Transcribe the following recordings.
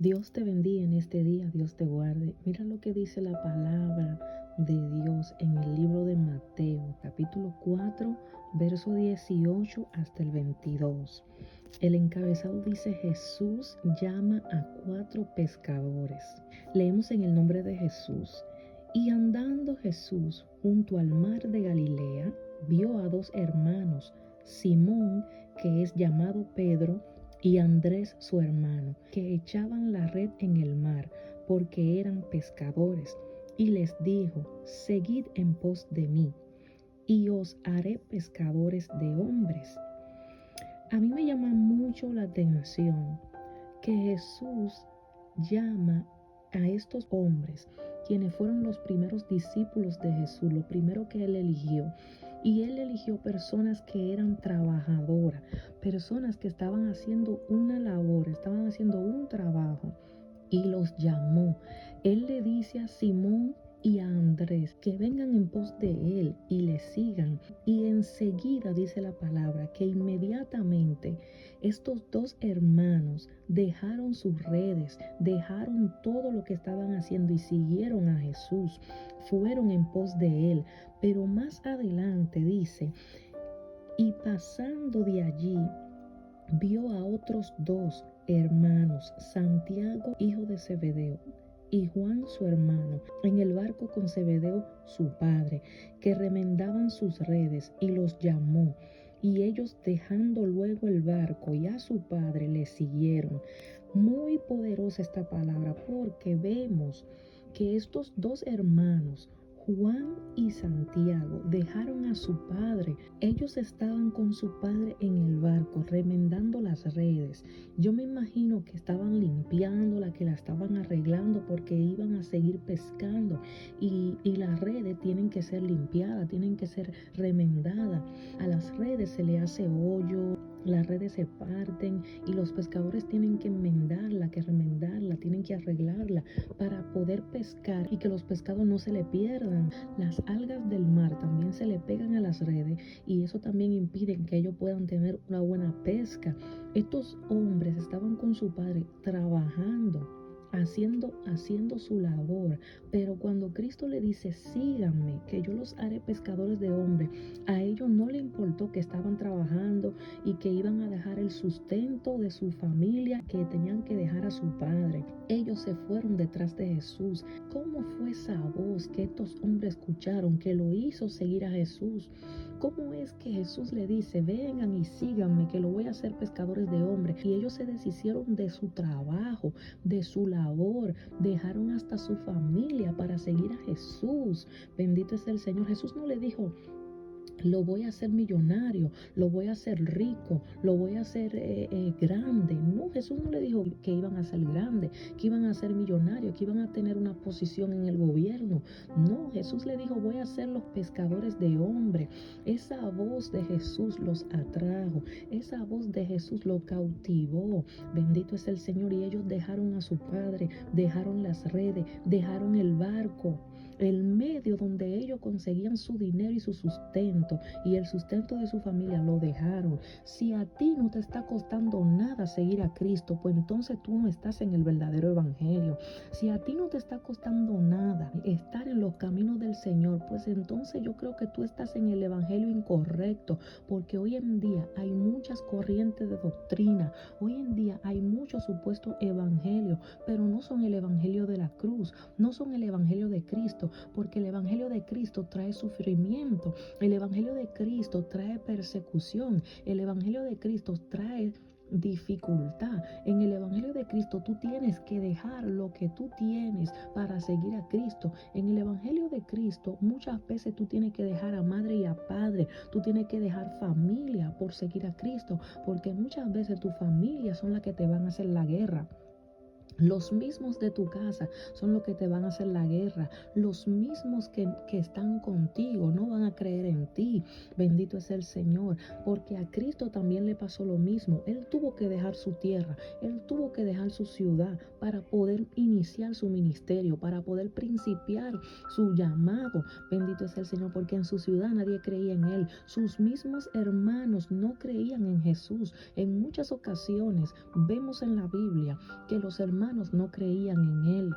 Dios te bendiga en este día, Dios te guarde. Mira lo que dice la palabra de Dios en el libro de Mateo, capítulo 4, verso 18 hasta el 22. El encabezado dice: Jesús llama a 4 pescadores. Leemos en el nombre de Jesús. Y andando Jesús junto al mar de Galilea, vio a 2 hermanos, Simón, que es llamado Pedro, y Andrés su hermano, que echaban la red en el mar, porque eran pescadores. Y les dijo: Seguid en pos de mí, y os haré pescadores de hombres. A mí me llama mucho la atención que Jesús llama a estos hombres, quienes fueron los primeros discípulos de Jesús, lo primero que Él eligió. Y Él eligió personas que eran trabajadoras, personas que estaban haciendo una labor, estaban haciendo un trabajo, y los llamó. Él le dice a Simón y a Andrés que vengan en pos de Él y le sigan. Y enseguida dice la palabra que inmediatamente estos 2 hermanos dejaron sus redes, dejaron todo lo que estaban haciendo y siguieron a Jesús, fueron en pos de Él. Pero más adelante dice: y pasando de allí, vio a otros 2 hermanos, Santiago, hijo de Zebedeo, y Juan su hermano, en el barco con Zebedeo su padre, que remendaban sus redes, y los llamó. Y ellos, dejando luego el barco y a su padre, le siguieron. Muy poderosa esta palabra, porque vemos que estos 2 hermanos, Juan y Santiago, dejaron a su padre. Ellos estaban con su padre en el barco, remendando las redes. Yo me imagino que estaban limpiándola, que la estaban arreglando, porque iban a seguir pescando. Y las redes tienen que ser limpiadas, tienen que ser remendadas. A las redes se le hace hoyo, las redes se parten, y los pescadores tienen que enmendarla, que remendarla, tienen que arreglarla para poder pescar y que los pescados no se le pierdan. Las algas del mar también se le pegan a las redes, y eso también impide que ellos puedan tener una buena pesca. Estos hombres estaban con su padre trabajando, haciendo su labor. Pero cuando Cristo le dice: síganme, que yo los haré pescadores de hombres, a ellos no le importó que estaban trabajando y que iban a dejar el sustento de su familia, que tenían que dejar a su padre. Ellos se fueron detrás de Jesús. ¿Cómo fue esa voz que estos hombres escucharon que lo hizo seguir a Jesús? ¿Cómo es que Jesús le dice: vengan y síganme, que lo voy a hacer pescadores de hombres? Y ellos se deshicieron de su trabajo, de su labor, dejaron hasta su familia para seguir a Jesús. Bendito es el Señor. Jesús no le dijo: lo voy a hacer millonario, lo voy a hacer rico, lo voy a hacer grande. No, Jesús no le dijo que iban a ser grandes, que iban a ser millonarios, que iban a tener una posición en el gobierno. No, Jesús le dijo: voy a ser los pescadores de hombres. Esa voz de Jesús los atrajo, esa voz de Jesús los cautivó. Bendito es el Señor. Y ellos dejaron a su padre, dejaron las redes, dejaron el barco, el medio donde ellos conseguían su dinero y su sustento y el sustento de su familia, lo dejaron. Si a ti no te está costando nada seguir a Cristo, pues entonces tú no estás en el verdadero evangelio. Si a ti no te está costando nada estar en los caminos del Señor, pues entonces yo creo que tú estás en el evangelio incorrecto, porque hoy en día hay muchas corrientes de doctrina, hoy en día hay muchos supuestos evangelios, pero no son el evangelio de la cruz, no son el evangelio de Cristo, porque el evangelio de Cristo trae sufrimiento, el evangelio de Cristo trae persecución, el evangelio de Cristo trae dificultad. En el evangelio de Cristo tú tienes que dejar lo que tú tienes para seguir a Cristo. En el evangelio de Cristo muchas veces tú tienes que dejar a madre y a padre, tú tienes que dejar familia por seguir a Cristo, porque muchas veces tu familia son las que te van a hacer la guerra. Los mismos de tu casa son los que te van a hacer la guerra. Los mismos que están contigo no van a creer en ti. Bendito es el Señor, porque a Cristo también le pasó lo mismo. Él tuvo que dejar su tierra, Él tuvo que dejar su ciudad para poder iniciar su ministerio, para poder principiar su llamado. Bendito es el Señor, porque en su ciudad nadie creía en Él. Sus mismos hermanos no creían en Jesús. En muchas ocasiones vemos en la Biblia que los hermanos hermanos no creían en él.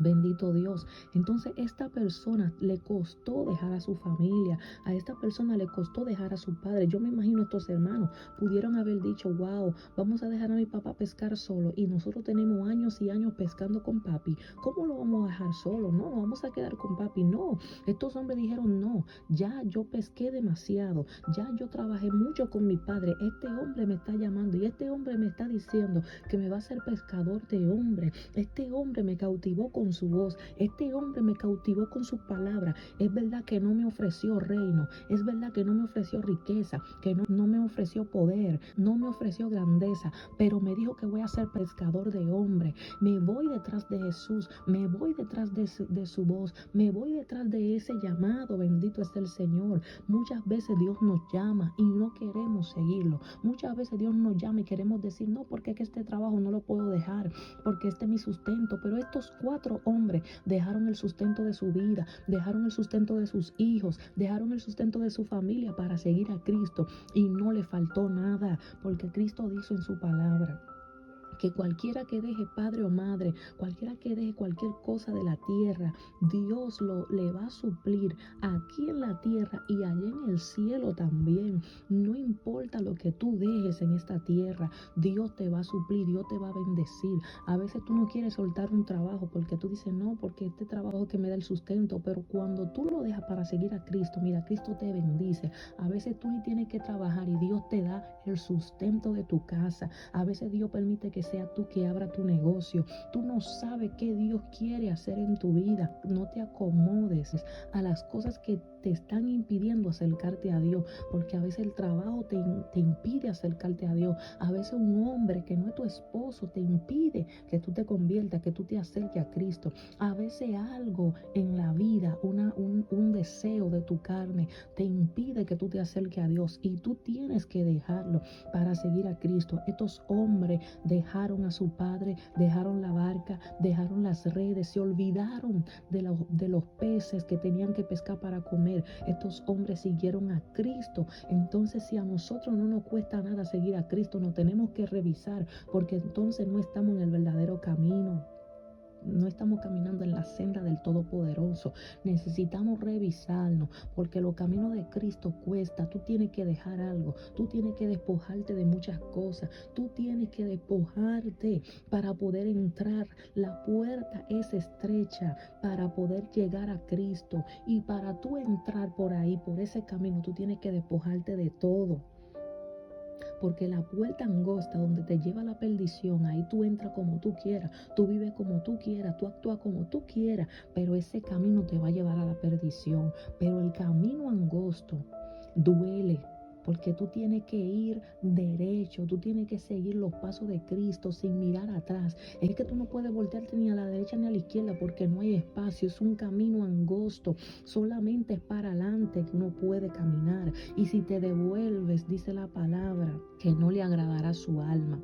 Bendito Dios. Entonces esta persona le costó dejar a su familia, a esta persona le costó dejar a su padre. Yo me imagino estos hermanos pudieron haber dicho, wow, vamos a dejar a mi papá pescar solo y nosotros tenemos años y años pescando con papi. ¿Cómo lo vamos a dejar solo? No, vamos a quedar con papi. No, estos hombres dijeron, no, ya yo pesqué demasiado, ya yo trabajé mucho con mi padre. Este hombre me está llamando y este hombre me está diciendo que me va a ser pescador de hombre. Este hombre me cautivó con su voz. Este hombre me cautivó con sus palabras. Es verdad que no me ofreció reino. Es verdad que no me ofreció riqueza, que no me ofreció poder, no me ofreció grandeza, pero me dijo que voy a ser pescador de hombre. Me voy detrás de Jesús, me voy detrás de su voz, me voy detrás de ese llamado. Bendito es el Señor. Muchas veces Dios nos llama y no queremos seguirlo. Muchas veces Dios nos llama y queremos decir, no, porque es que este trabajo no lo puedo dejar, porque este es mi sustento. Pero estos 4 hombres dejaron el sustento de su vida, dejaron el sustento de sus hijos, dejaron el sustento de su familia para seguir a Cristo y no le faltó nada, porque Cristo dijo en su palabra que cualquiera que deje padre o madre, cualquiera que deje cualquier cosa de la tierra, Dios le va a suplir aquí en la tierra y allá en el cielo también. No importa lo que tú dejes en esta tierra, Dios te va a suplir, Dios te va a bendecir. A veces tú no quieres soltar un trabajo porque tú dices, no, porque este trabajo que me da el sustento, pero cuando tú lo dejas para seguir a Cristo, mira, Cristo te bendice. A veces tú ni tienes que trabajar y Dios te da el sustento de tu casa. A veces Dios permite que sea tú que abra tu negocio. Tú no sabes qué Dios quiere hacer en tu vida. No te acomodes a las cosas que te están impidiendo acercarte a Dios, porque a veces el trabajo te impide acercarte a Dios. A veces un hombre que no es tu esposo te impide que tú te conviertas, que tú te acerques a Cristo. A veces algo en la vida, un deseo de tu carne te impide que tú te acerques a Dios y tú tienes que dejarlo para seguir a Cristo. Estos hombres dejaron a su padre, dejaron la barca, dejaron las redes, se olvidaron de los peces que tenían que pescar para comer. Estos hombres siguieron a Cristo. Entonces, si a nosotros no nos cuesta nada seguir a Cristo, nos tenemos que revisar, porque entonces no estamos en el verdadero camino. No estamos caminando en la senda del Todopoderoso. Necesitamos revisarnos, porque los caminos de Cristo cuesta. Tú tienes que dejar algo. Tú tienes que despojarte de muchas cosas. Tú tienes que despojarte para poder entrar. La puerta es estrecha para poder llegar a Cristo. Y para tú entrar por ahí, por ese camino, tú tienes que despojarte de todo. Porque la puerta angosta donde te lleva la perdición, ahí tú entras como tú quieras, tú vives como tú quieras, tú actúas como tú quieras, pero ese camino te va a llevar a la perdición. Pero el camino angosto duele, porque tú tienes que ir derecho, tú tienes que seguir los pasos de Cristo sin mirar atrás. Es que tú no puedes voltearte ni a la derecha ni a la izquierda porque no hay espacio, es un camino angosto, solamente es para adelante que uno puede caminar. Y si te devuelves, dice la palabra, que no le agradará su alma,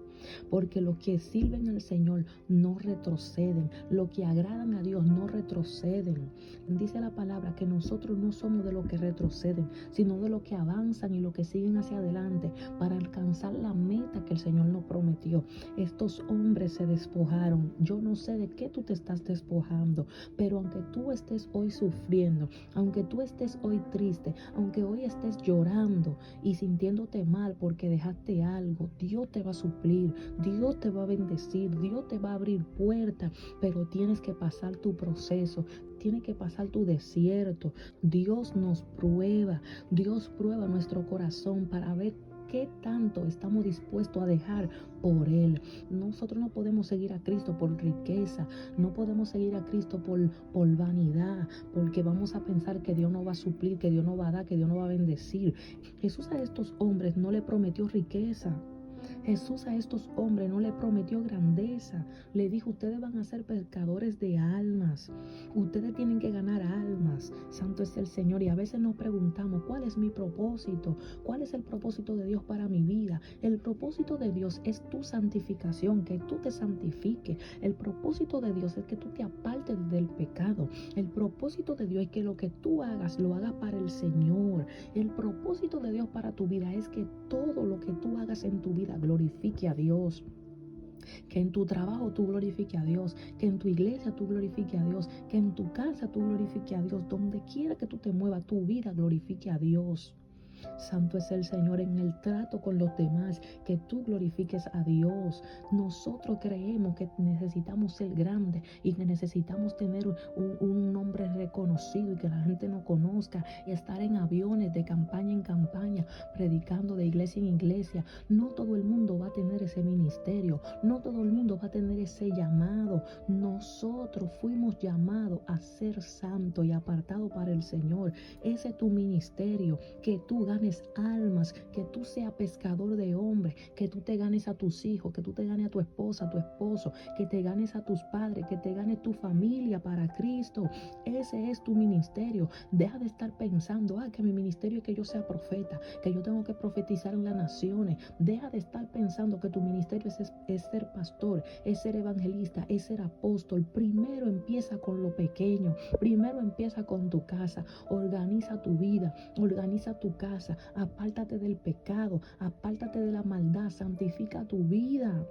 porque los que sirven al Señor no retroceden, los que agradan a Dios no retroceden. Dice la palabra que nosotros no somos de los que retroceden, sino de los que avanzan y los que siguen hacia adelante para alcanzar la meta que el Señor nos prometió. Estos hombres se despojaron. Yo no sé de qué tú te estás despojando, pero aunque tú estés hoy sufriendo, aunque tú estés hoy triste, aunque hoy estés llorando y sintiéndote mal porque dejaste algo, Dios te va a suplir, Dios te va a bendecir, Dios te va a abrir puertas, pero tienes que pasar tu proceso, tienes que pasar tu desierto. Dios nos prueba, Dios prueba nuestro corazón para ver qué tanto estamos dispuestos a dejar por Él. Nosotros no podemos seguir a Cristo por riqueza, no podemos seguir a Cristo por vanidad, porque vamos a pensar que Dios no va a suplir, que Dios no va a dar, que Dios no va a bendecir. Jesús a estos hombres no le prometió riqueza. Jesús a estos hombres no le prometió grandeza. Le dijo, ustedes van a ser pescadores de almas. Ustedes tienen que ganar almas. Santo es el Señor. Y a veces nos preguntamos, ¿cuál es mi propósito? ¿Cuál es el propósito de Dios para mi vida? El propósito de Dios es tu santificación, que tú te santifiques. El propósito de Dios es que tú te apartes del pecado. El propósito de Dios es que lo que tú hagas, lo hagas para el Señor. El propósito de Dios para tu vida es que todo lo que tú hagas en tu vida glorifique a Dios. Que en tu trabajo tú glorifiques a Dios, que en tu iglesia tú glorifiques a Dios, que en tu casa tú glorifiques a Dios, donde quiera que tú te muevas, tu vida glorifique a Dios. Santo es el Señor en el trato con los demás, que tú glorifiques a Dios. Nosotros creemos que necesitamos ser grandes y que necesitamos tener un nombre reconocido y que la gente nos conozca y estar en aviones de campaña en campaña, predicando de iglesia en iglesia. No todo el mundo va a tener ese ministerio, no todo el mundo va a tener ese llamado. Nosotros fuimos llamados a ser santos y apartados para el Señor. Ese es tu ministerio, que tú ganes almas, que tú seas pescador de hombres, que tú te ganes a tus hijos, que tú te ganes a tu esposa, a tu esposo, que te ganes a tus padres, que te ganes tu familia para Cristo. Ese es tu ministerio. Deja de estar pensando, que mi ministerio es que yo sea profeta, que yo tengo que profetizar en las naciones. Deja de estar pensando que tu ministerio es ser pastor, es ser evangelista, es ser apóstol. Primero empieza con lo pequeño, primero empieza con tu casa. Organiza tu vida, organiza tu casa, apártate del pecado, apártate de la maldad, santifica tu vida.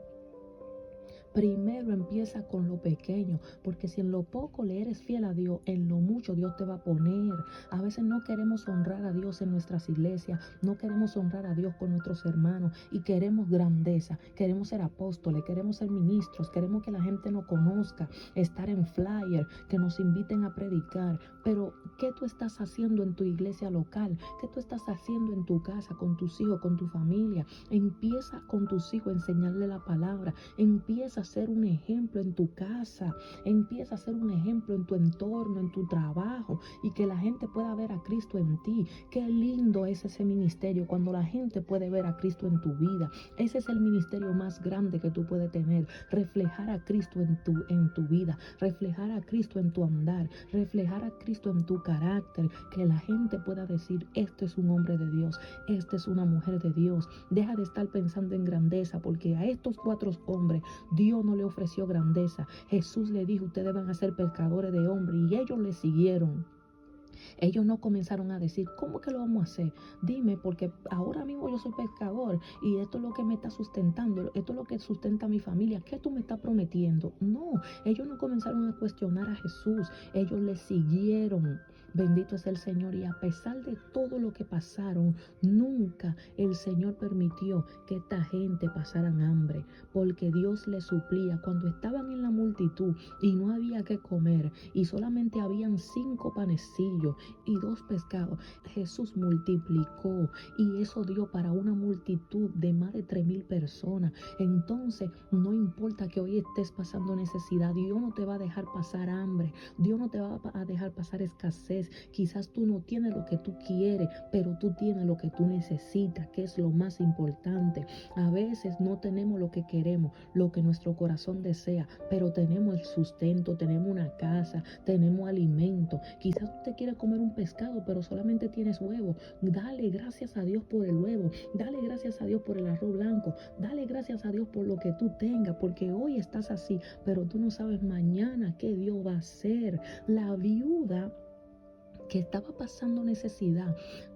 Primero empieza con lo pequeño, porque si en lo poco le eres fiel a Dios, en lo mucho Dios te va a poner. A veces no queremos honrar a Dios en nuestras iglesias, no queremos honrar a Dios con nuestros hermanos y queremos grandeza, queremos ser apóstoles, queremos ser ministros, queremos que la gente nos conozca, estar en flyer, que nos inviten a predicar. Pero, ¿qué tú estás haciendo en tu iglesia local? ¿Qué tú estás haciendo en tu casa, con tus hijos, con tu familia? Empieza con tus hijos a enseñarle la palabra. Empieza a ser un ejemplo en tu casa, empieza a ser un ejemplo en tu entorno, en tu trabajo, y que la gente pueda ver a Cristo en ti. Qué lindo es ese ministerio cuando la gente puede ver a Cristo en tu vida. Ese es el ministerio más grande que tú puedes tener, reflejar a Cristo en tu vida, reflejar a Cristo en tu andar, reflejar a Cristo en tu carácter, que la gente pueda decir, este es un hombre de Dios, esta es una mujer de Dios. Deja de estar pensando en grandeza, porque a estos 4 hombres Dios no le ofreció grandeza. Jesús le dijo, ustedes van a ser pescadores de hombres, y ellos le siguieron. Ellos no comenzaron a decir, ¿cómo que lo vamos a hacer? Dime, porque ahora mismo yo soy pescador y esto es lo que me está sustentando, esto es lo que sustenta a mi familia. ¿Qué tú me estás prometiendo? No, ellos no comenzaron a cuestionar a Jesús, ellos le siguieron. Bendito es el Señor, y a pesar de todo lo que pasaron, nunca el Señor permitió que esta gente pasaran hambre, porque Dios les suplía. Cuando estaban en la multitud y no había que comer y solamente habían 5 panecillos y 2 pescados, Jesús multiplicó, y eso dio para una multitud de más de 3,000 personas. Entonces, no importa que hoy estés pasando necesidad, Dios no te va a dejar pasar hambre, Dios no te va a dejar pasar escasez. Quizás tú no tienes lo que tú quieres, pero tú tienes lo que tú necesitas, que es lo más importante. A veces no tenemos lo que queremos, lo que nuestro corazón desea, pero tenemos el sustento, tenemos una casa, tenemos alimento. Quizás tú te quieres comer un pescado, pero solamente tienes huevo. Dale gracias a Dios por el huevo, dale gracias a Dios por el arroz blanco, dale gracias a Dios por lo que tú tengas, porque hoy estás así, pero tú no sabes mañana qué Dios va a hacer. La viuda que estaba pasando necesidad,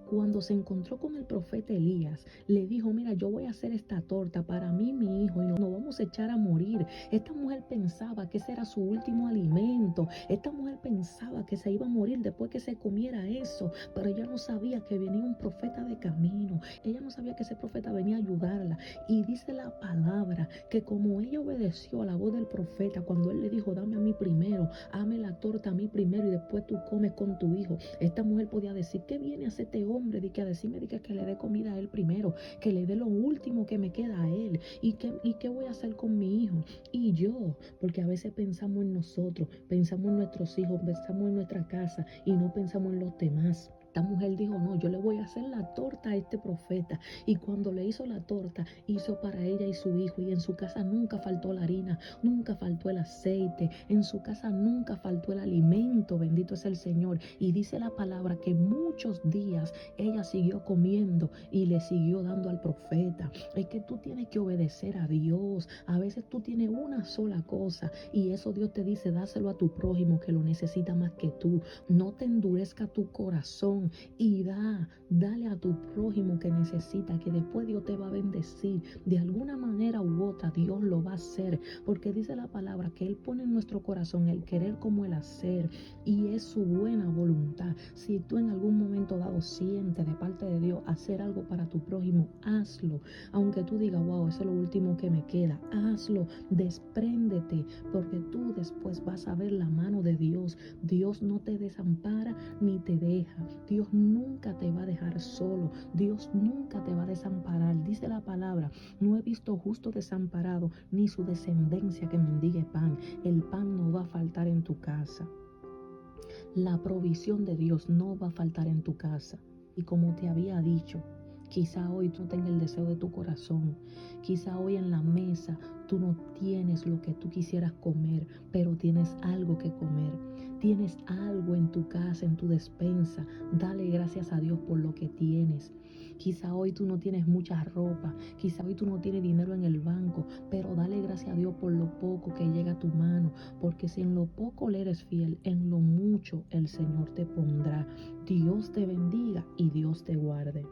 cuando se encontró con el profeta Elías, le dijo, mira, yo voy a hacer esta torta para mí y mi hijo, y nos vamos a echar a morir. Esta mujer pensaba que ese era su último alimento. Esta mujer pensaba que se iba a morir después que se comiera eso, pero ella no sabía que venía un profeta de camino. Ella no sabía que ese profeta venía a ayudarla. Y dice la palabra que como ella obedeció a la voz del profeta, cuando él le dijo, dame a mí primero, hazme la torta a mí primero y después tú comes con tu hijo. Esta mujer podía decir, ¿qué viene a hacer este hombre? De que a decirme que le dé comida a él primero, que le dé lo último que me queda a él. ¿Y qué voy a hacer con mi hijo? Y yo, porque a veces pensamos en nosotros, pensamos en nuestros hijos, pensamos en nuestra casa y no pensamos en los demás. Esta mujer dijo, no, yo le voy a hacer la torta a este profeta. Y cuando le hizo la torta, hizo para ella y su hijo. Y en su casa nunca faltó la harina, nunca faltó el aceite. En su casa nunca faltó el alimento. Bendito es el Señor. Y dice la palabra que muchos días ella siguió comiendo y le siguió dando al profeta. Es que tú tienes que obedecer a Dios. A veces tú tienes una sola cosa y eso Dios te dice, dáselo a tu prójimo que lo necesita más que tú. No te endurezca tu corazón corazón y dale a tu prójimo que necesita, que después Dios te va a bendecir. De alguna manera u otra Dios lo va a hacer, porque dice la palabra que Él pone en nuestro corazón el querer como el hacer, y es su buena voluntad. Si tú en algún momento dado sientes de parte de Dios hacer algo para tu prójimo, hazlo. Aunque tú digas, wow, eso es lo último que me queda, hazlo, despréndete, porque tú después vas a ver la mano de Dios. Dios no te desampara ni te deja. Dios nunca te va a dejar solo. Dios nunca te va a desamparar. Dice la palabra, no he visto justo desamparado, ni su descendencia que mendigue pan. El pan no va a faltar en tu casa. La provisión de Dios no va a faltar en tu casa. Y como te había dicho, quizá hoy tú tengas el deseo de tu corazón. Quizá hoy en la mesa tú no tienes lo que tú quisieras comer, pero tienes algo que comer. Tienes algo en tu casa, en tu despensa. Dale gracias a Dios por lo que tienes. Quizá hoy tú no tienes mucha ropa, quizá hoy tú no tienes dinero en el banco, pero dale gracias a Dios por lo poco que llega a tu mano, porque si en lo poco le eres fiel, en lo mucho el Señor te pondrá. Dios te bendiga y Dios te guarde.